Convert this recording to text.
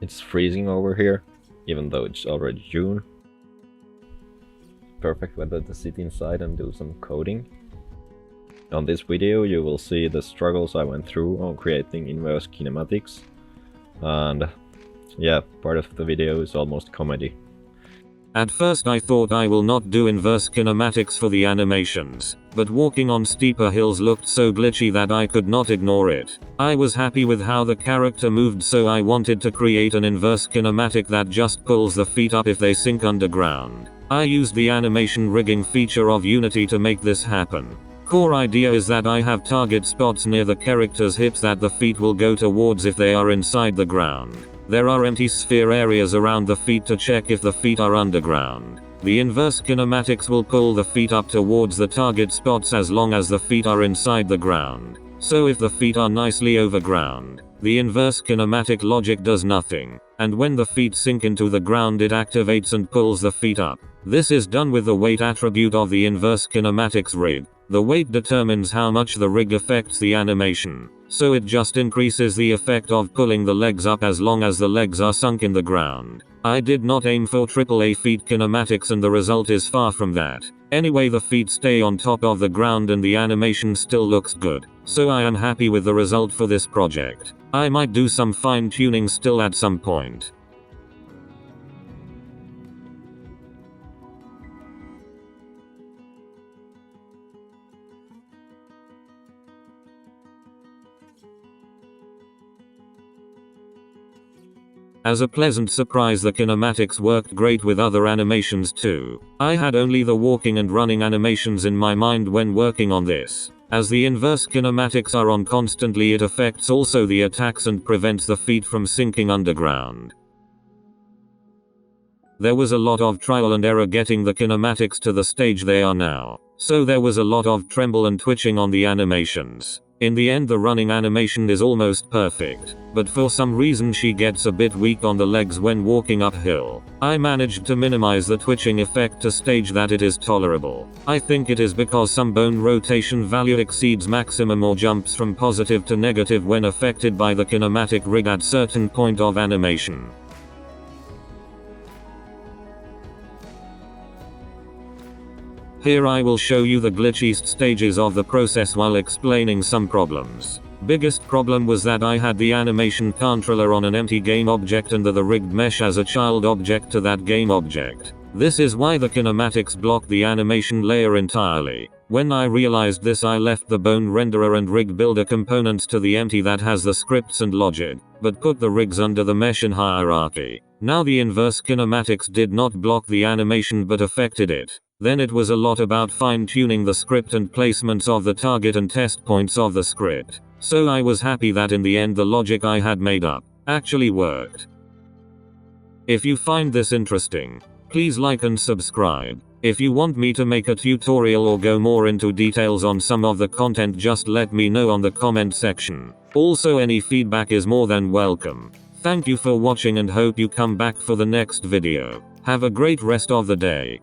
It's freezing over here, even though it's already June. Perfect weather to sit inside and do some coding. On this video you will see the struggles I went through on creating inverse kinematics. And yeah, part of the video is almost comedy. At first I thought I will not do inverse kinematics for the animations, but walking on steeper hills looked so glitchy that I could not ignore it. I was happy with how the character moved, so I wanted to create an inverse kinematic that just pulls the feet up if they sink underground. I used the animation rigging feature of Unity to make this happen. Core idea is that I have target spots near the character's hips that the feet will go towards if they are inside the ground. There are empty sphere areas around the feet to check if the feet are underground. The inverse kinematics will pull the feet up towards the target spots as long as the feet are inside the ground. So if the feet are nicely over ground, the inverse kinematic logic does nothing, and when the feet sink into the ground it activates and pulls the feet up. This is done with the weight attribute of the inverse kinematics rig. The weight determines how much the rig affects the animation, so it just increases the effect of pulling the legs up as long as the legs are sunk in the ground. I did not aim for AAA feet kinematics and the result is far from that. Anyway, the feet stay on top of the ground and the animation still looks good, so I am happy with the result for this project. I might do some fine tuning still at some point. As a pleasant surprise, the kinematics worked great with other animations too. I had only the walking and running animations in my mind when working on this. As the inverse kinematics are on constantly, it affects also the attacks and prevents the feet from sinking underground. There was a lot of trial and error getting the kinematics to the stage they are now, so there was a lot of tremble and twitching on the animations. In the end the running animation is almost perfect, but for some reason she gets a bit weak on the legs when walking uphill. I managed to minimize the twitching effect to stage that it is tolerable. I think it is because some bone rotation value exceeds maximum or jumps from positive to negative when affected by the kinematic rig at certain point of animation. Here I will show you the glitchiest stages of the process while explaining some problems. Biggest problem was that I had the animation controller on an empty game object under the rigged mesh as a child object to that game object. This is why the kinematics block the animation layer entirely. When I realized this, I left the bone renderer and rig builder components to the empty that has the scripts and logic, but put the rigs under the mesh in hierarchy. Now the inverse kinematics did not block the animation but affected it. Then it was a lot about fine-tuning the script and placements of the target and test points of the script. So I was happy that in the end the logic I had made up actually worked. If you find this interesting, please like and subscribe. If you want me to make a tutorial or go more into details on some of the content, just let me know on the comment section. Also, any feedback is more than welcome. Thank you for watching and hope you come back for the next video. Have a great rest of the day.